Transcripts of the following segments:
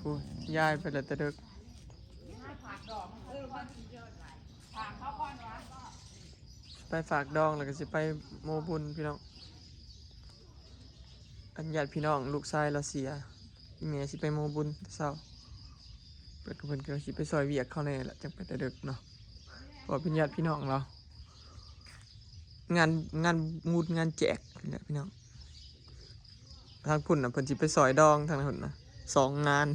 กูย้ายไปแล้วแต่เด็กไปฝากดองแล้วก็สิไปโมบุญพี่น้องอันญาติพี่น้องลูกชายเราเสียอีเมสิไปโมบุญเศร้าเปิดกับเพิ่นก็สิไปซอยเวียกเข้าในแหละจังไปแต่เด็กเนาะเพราะเป็นญาติพี่น้องเรางานมูดงานแจกนี่แหละพี่น้องทางพุ่นน่ะเพิ่นสิไปซอยดองทางนั้นนะ2 งาน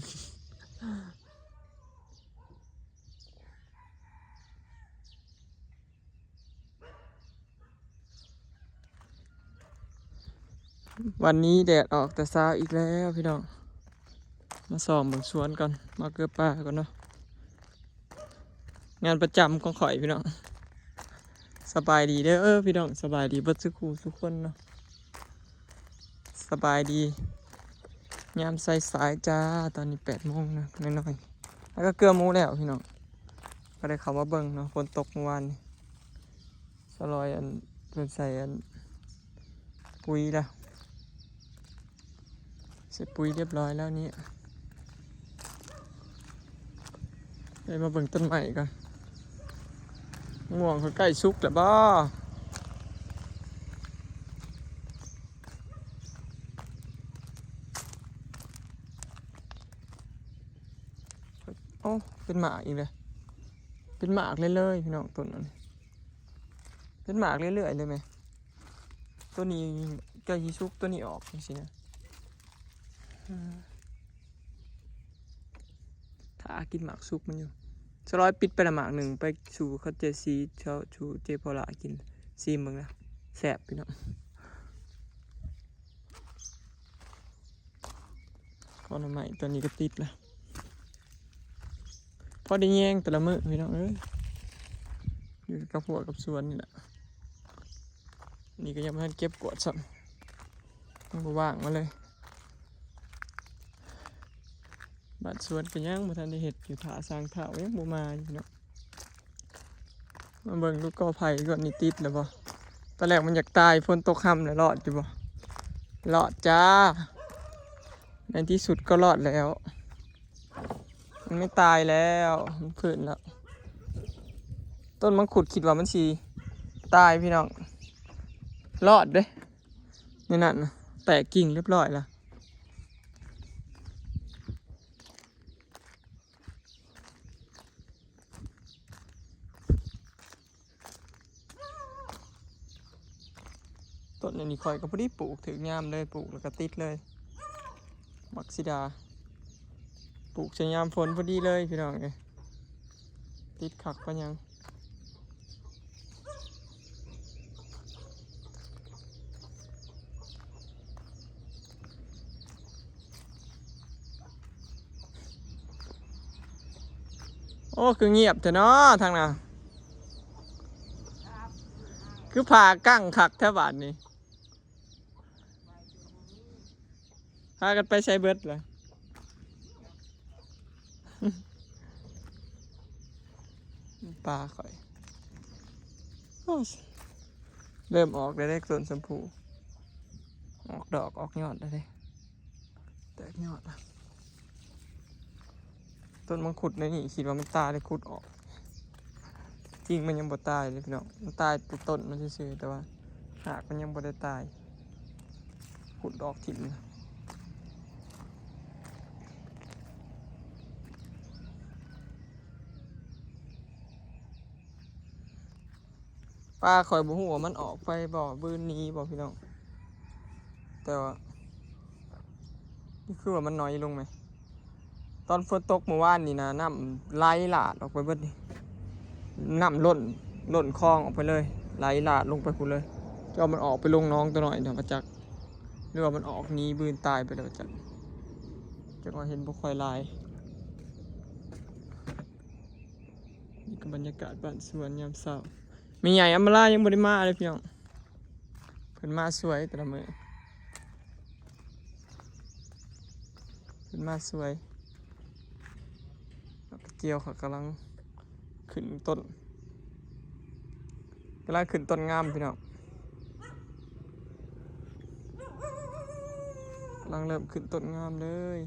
วันนี้แดดออกแต่เช้าอีกแล้วพี่น้องมาส่องเบิ่งสวนก่อนมาเกือบป่าก่อนเนาะงานประจำของข่อยพี่น้องสบายดีเด้อพี่น้องสบายดีเบิดทุกคู่ทุกคนเนาะสบายดียามสายจ้าตอนนี้8 โมงนะน้อยๆแล้วก็เกลือหมูแล้วพี่น้องก็ได้เข้ามาเบิ่งเนาะฝนตกเมื่อวานนี้สลอยอันเพิ่นใส่อันปุ๋ยแล้วใส่ปุ๋ยเรียบร้อยแล้วนี่ไปมาเบิ่งต้นไม้กันง่วงเขาใกล้สุกแล้วบ่โอ้เป็นหมากอีกเลยเป็นหมากเลยพี่น้องต้นนั้นเป็นหมากเรื่อยๆเลยไหมตัวนี้ใกล้สุกตัวนี้ออกจริงๆนะถ้ากินหมากสุกมันอยู่สลอยปิดไปละหมากหนึ่งไปสู่เขาเจซีเช้าชูเจพอละกินซีมึงนะแสบพี่น้องข้อใหม่ตอนนี้ก็ติดละพอได้แย่งแต่ละมื้อพี่น้องเอ้ยอยู่กับหัวกับสวนนี่แหละนี่ก็ยังไม่ทันเก็บกวาดซ้ำต้องว่างมาเลยบ้านสวนก็ยังบ่ทันได้เห็ดอยู่ถาสร้างเถายังบ่มาอยู่เนาะมาเบิ่งลูกกอไผ่ก่อนนี่ติดแล้วบ่ตอนแรกมันอยากตายฝนตกค่ำแล้วรอดอยู่บ่รอดจ้าในที่สุดก็รอดแล้วมันไม่ตายแล้วมันฟื้นแล้วต้นมังคุดคิดว่ามันสิตายพี่น้องรอดเด้นี่นั่นนะแตกกิ่งเรียบร้อยแล้วต้นนี้คอยก็พอดีปลูกถึงงามเลยปลูกแล้วก็ติดเลยมักซิดาปลูกใช้ยามฝนพอดีเลยพี่น้องเอ้ยติดขักปะยังโอ้คือเงียบเถอะเนาะทางน่ะคือพากั้งขักแถวบ้านนี่พากันไปใช้เบิดเลยปลาข่อยเริ่มออกได้ต้นชมพูออกดอกออกยอดได้แตกยอดละต้นมังคุดในนี่คิดว่ามันตายเลยคุดออกจริงมันยังบ่ตายเลยพี่น้องมันตายต้นมันซื่อๆแต่ว่าหากมันยังบ่ได้ตายขุดดอกถิ่นปลาข่อยบ่ฮู้ว่ามันออกไปบ่บืนนี้บ่พี่น้องแต่ว่านี่คือว่ามันน้อยลงไหมตอนฝนตกเมื่อวานนี่นะน้ำไหลหลากออกไปเบิดนี่น้ำล้นคลองออกไปเลยไหลหลากลงไปพุ่นเลยจะเอามันออกไปลงน้องตัวหน่อยเดี๋ยวประจักษ์หรือว่ามันออกนี้บืนตายไปแล้วประจักษ์จะก็เห็นบ่ค่อยลายนี่ก็บรรยากาศบ้านสวนยามเช้ามีใหญ่อำมาลายังบ่ได้มาเลยพี่น้องเพิ่นมาสวยแต่ละมื้อเพิ่นมาสวยเจียวเขากำลังขึ้นต้นงามพี่น้องกำลังเริ่มขึ้นต้นงามเลย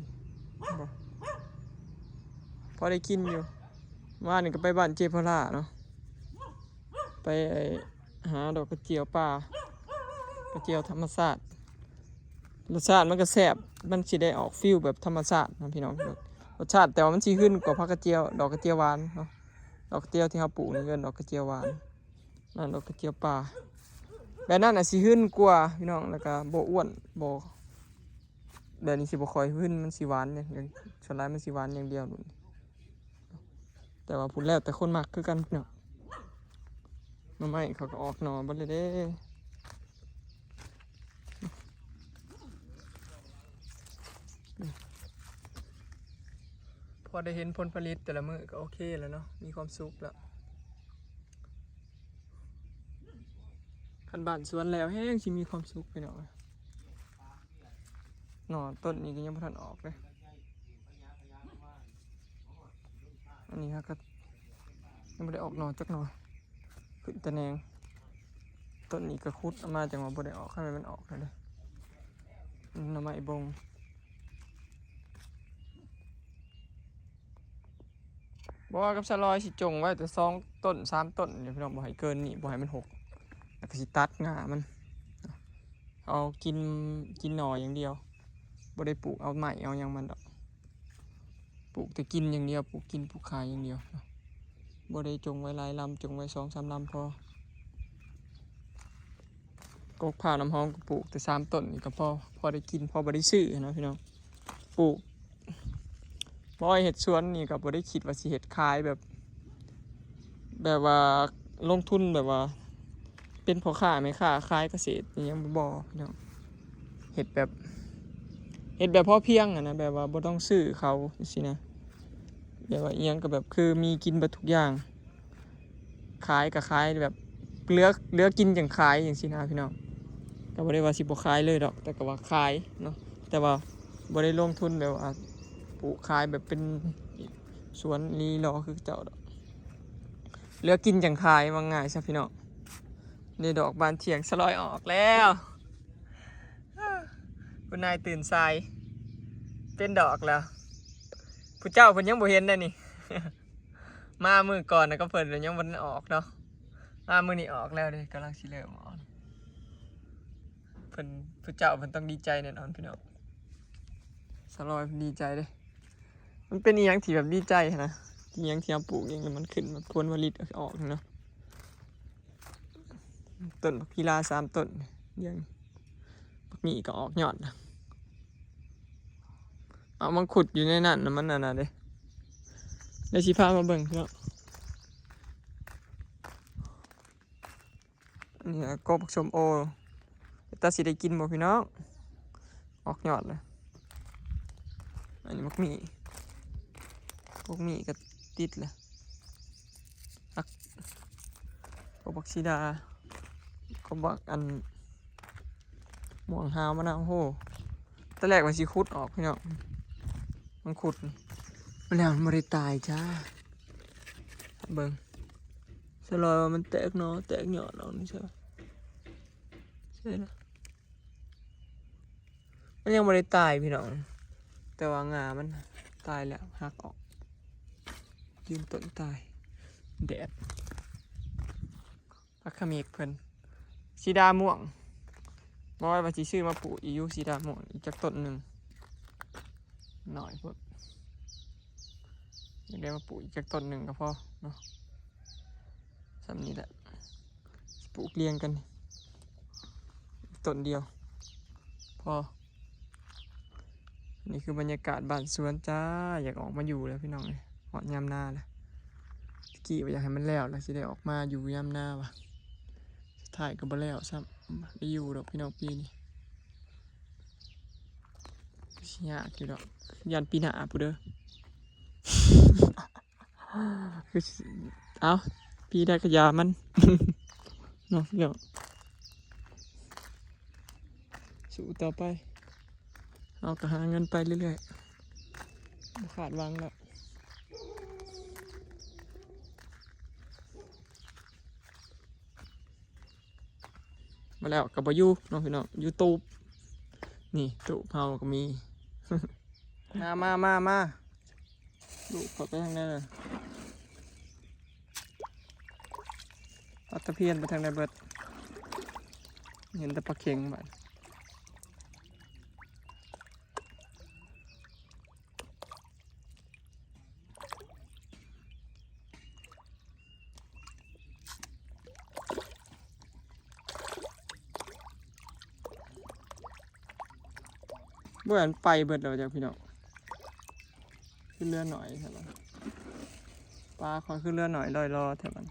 พอได้กินอยู่ว่านี่ก็ไปบ้านเจพล่าเนาะไปหาดอกกระเจียวป่ากระเจียวธรรมชาติรสชาติมันก็แซ่บมันสิได้ออกฟิลแบบธรรมชาตินะพี่น้องรสชาติแต่ว่ามันสิขึ้นกว่าผักกระเจียวดอกกระเจียวหวานเนาะดอกกระเจียวที่เขาปลูกนี่เป็นดอกกระเจียวหวานนั่นดอกกระเจียวป่าแบบนั้นน่ะสิขึ้นกว่าพี่น้องแล้วก็บ่อ้วนบ่แบบนี้สิบ่ค่อยขึ้นมันสิหวานเนี่ยส่วนหลายมันสิหวานอย่างเดียวนู่นแต่ว่าพูดแล้วแต่คนมักคือกันเนาะหน่อไม้เขาก็ออกหน่อเบิดเลยเด้พอได้เห็นผลผลิตแต่ละมื้อก็โอเคแล้วเนาะมีความสุขแล้วคันบ้านสวนแล้วแห้งสิมีความสุขไปหน่อยหน่อต้นนี้ก็ยังบ่ทันออกเลยอันนี้ครับก็ยังไม่ได้ออกหน่อจักหน่อยขึ้นตะแนงต้นนี้ก็คุดออกมาจากว่าบ่ได้ออกข้างในมันออกเลยหน่อไม้บงบอกว่ากับสลอยสิจงไว้แต่2 ต้น 3 ต้นเดี๋ยวพี่น้องบ่ให้เกินนี่บ่ให้มันหกแล้วก็สิตัดง่ามันเอากินหน่ออย่างเดียวบ่ได้ปลูกเอาใหม่เอาอย่างมันดอกปลูกแต่กินอย่างเดียวปลูกกินปลูกขายอย่างเดียวบ่ได้จงไว้หลายลำจงไว้2-3 ลำพอกกผ่าน้ำหอมก็ปลูกแต่3 ต้นนี่ก็พอได้กินพอบ่ได้ซื้อนะพี่น้องปลูกบ่ให้เฮ็ดสวนนี่ก็บ่ได้คิดว่าสิเฮ็ดขายแบบว่าลงทุนแบบว่าเป็นพ่อค้าแม่ค้าขายเกษตรนี่ยังบ่พี่น้องเฮ็ดแบบพอเพียงนะแบบว่าบ่ต้องซื้อเขาสินะแบบว่าอีหยังก็แบบคือมีกินเบิดทุกอย่างขายก็ขายแบบเหลือกินจังขายจังซี่นะพี่น้องก็บ่ได้ว่าสิบ่ขายเลยดอกแต่ก็ว่าขายเนาะแต่ว่าบ่ได้ลงทุนแบบว่าปลูกขายแบบเป็นสวนลีรอคือเจ้าดอกเหลือกินจังขายว่าง่ายซะพี่น้องนี่ดอกบานเถียงสลอยออกแล้วคุณนายตื่นสายเป็นดอกแล้วผู้เจ้าเพิ่นยังบ่เห็นได้นี่ มามื้อก่อนนะก็เพิ่นยังบ่ออกเนาะมามื้อนี้ออกแล้วเด้กำลังสิเริ่มออกเพิ่นผู้เจ้าเพิ่นต้องดีใจแน่นอนพี่น้องสลอยเพิ่นดีใจเด้มันเป็นอีหยังที่แบบดีใจนะอีหยังที่เราปลูกเองแล้วมันขึ้นแบบผลผลิตออกเนาะต้นบักพีลา3 ต้นยังบักหมี่ก็ออกยอดนะเอามันขุดอยู่ในนั้นนะมันน่ะเด้เดี๋ยวสิพามาเบิ่งพี่น้องนี่ก็บักชมโอตาสิได้กินบ่พี่น้องออกยอดเลยอันนี้บักหมี่ก็ติดเลยก็บักซีดาก็บักอันม่วงหาวมะนาวโหตอนแรกมันสิขุดออกพี่น้องมันขุดมันแล้วมันไม่ได้ตายจ้าเบิ่งสลอยว่ามันแตกเนาะแตกหยอดออกนี่ใช่นะมันยังไม่ได้ตายพี่น้องแต่ว่างามันตายแล้วหักออกยืนต้นตายแดดพักขมิกเพิ่นสีดาม่วงบอกว่าสิซื้อมาปลูกอียูสีดาม่วงอีกจากต้นหนึ่งหน่อยพวกอยากได้มาปลูกอีกจากต้นหนึ่งก็พอเนาะสำนี้แหละปลูกเรียงกันต้นเดียวพอนี่คือบรรยากาศบ้านสวนจ้าอยากออกมาอยู่แล้วพี่น้องเลยหอดยามหน้าแล้วกี่ว่าอยากให้มันแล้วแล้วสิได้ออกมาอยู่ยามหน้าวะถ่ายก็บ่แล้วซ้ำได้อยู่ดอกพี่น้องปีนี้ยากอยู่ดอกยันปีหน้าปุ๊เด้อ คือเอาปีได้กระยามัน เนาะเดี๋ยวสู้ต่อไปเอากระหาเงินไปเรื่อยๆขาดวางแล้วมาแล้วกับบายูน้องพี่น้องยูทูบนี่ตู้เผาก็มี มา ลูกเขาไปทางนั้นเลยปลาตะเพียนไปทางไหนเบิดเห็นแต่ปลาเค็งบ้านเบื่อไปเบิดเราจากพี่น้องขึ้นเรือหน่อยครับปลาคอยขึ้นเรือหน่อยลอยรอแถวมัน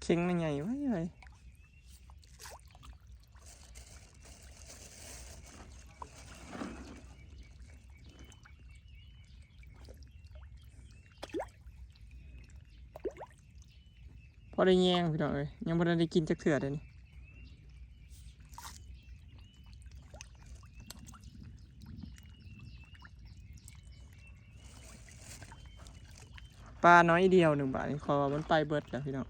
เค็งมันใหญ่ไว้เลยพอได้แยงพี่น้องเอ้ยยังพอได้กินจักเถื่อเลยนี่ปลาน้อยเดียว1 บาทนี่ขอมันไปเบิดแล้วพี่น้อง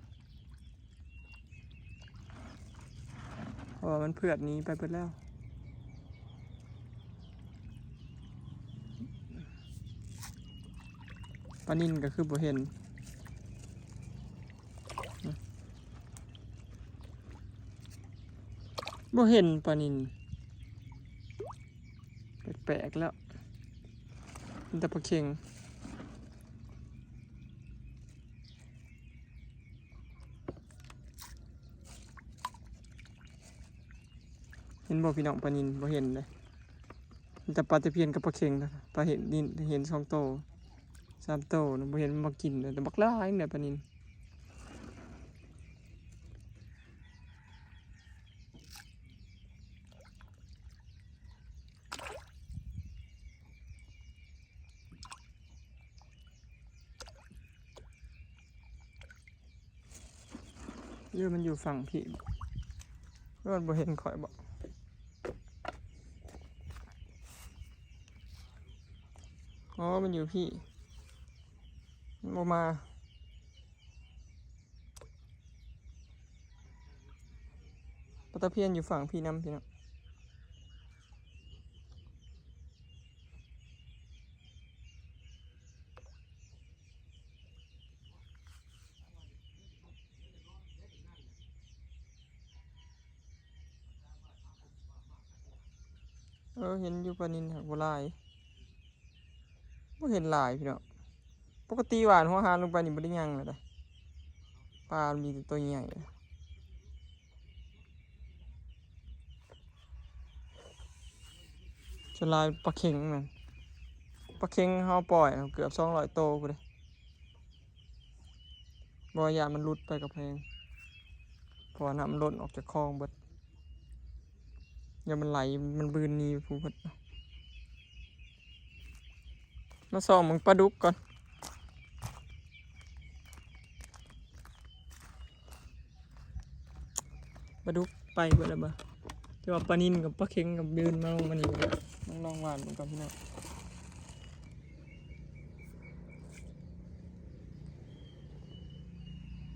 เพราะว่ามันเผือดนี้ไปเบิดแล้วปลานินก็คือบ่เห็นบ่เห็นปลานินแปลกๆแล้วมันแต่ปลาเค็งเห็นบ่พี่น้องปลานินบ่เห็นเลยมันแต่ปลาตะเพียนกับปลาเค็งนะปลาเห็นนินเห็น2 โต 3 โตนะบ่เห็นมันมากินเลยแต่บักหลายเนี่ยปลานินเยอะมันอยู่ฝั่งพี่มันบ่เห็นข่อยบ่อ๋อมันอยู่พี่มันบ่มาปลาตะเพียนอยู่ฝั่งพี่น้ำพี่น้องเห็นอยู่ปลานินหักบ่หลายบ่เห็นหลายพี่น้องปกติหวานหัวหานลงไปนี่บ่ได้ยังเลยเด้อปลามีแต่ตัวใหญ่ส่วนหลายปลาเค็งนั่นปลาเค็งเฮาปล่อยเกือบ200 โตพุ่นเด้บ่อย่ามันหลุดไปกับแพงเพราะว่าน้ำมันล้นออกจากคลองเบิดอย่ามันไหลมันบืนหนีผู้เบิดมาส่องมึงปลาดุกก่อนปลาดุกไปเบิดแล้วบ่แต่ว่าปลานินกับปลาเค็งกับบืนมาลงมานี่บ่ต้องลองหวานมันก่อนพี่น้อง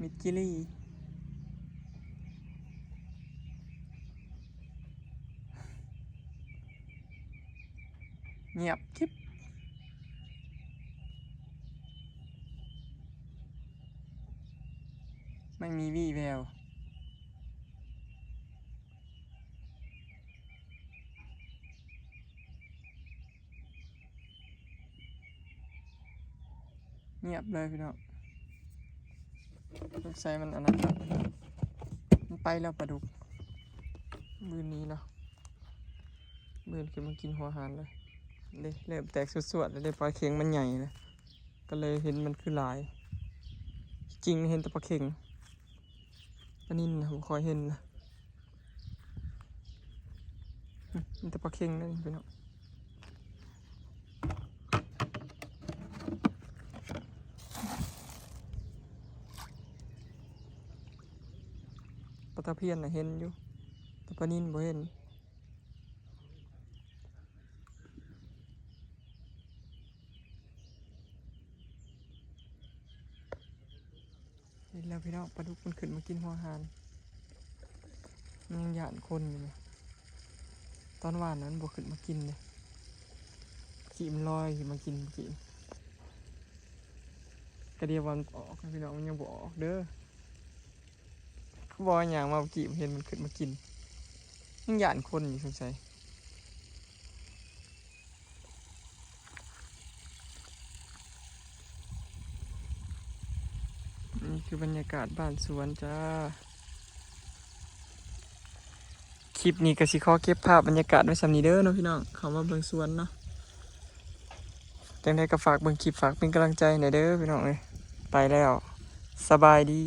มิดจิลี่เงียบคลิปไม่มีวี่แววเงียบเลยพี่น้องลูกไซมันอันนั้นแล้วมันไปแล้วปลาดุกบืนนี้แล้วบืนขึ้นมากินหัวหานเลยเริ่มแตกสวดๆแล้วปลาเค็งมันใหญ่เลยก็เลยเห็นมันคือหลายจริงเห็นแต่ปลาเค็งปลานินนะผมคอยเห็นนะเห็นแต่ปลาเค็งนั่นพี่น้องปลาตะเพียนน่ะเห็นอยู่แต่ปลานินบ่เห็น เห็นแล้วพี่น้องปลาดุกมันขึ้นมากินหัวหานมันยังหยาดคนอยู่เลยตอนวานนั้นบวขึ้นมากินเลยขี่มันลอยขึ้นมากินขี่กระเดียววันออกพี่น้องมันยังบออกเด้อเขาบอกอย่างมาขี่เห็นมันขึ้นมากินยังหยาดคนอยู่สงสัยนี่คือบรรยากาศบ้านสวนจ้าคลิปนี้ก็สิขอเก็บภาพบรรยากาศไว้สำนีเด้อเนาะพี่น้องเขามาเบิ่งสวนเนาะจังใดก็ฝากเบิ่งคลิปฝากเป็นกำลังใจหน่อยเด้อพี่น้องเอ้ยไปแล้วสบายดี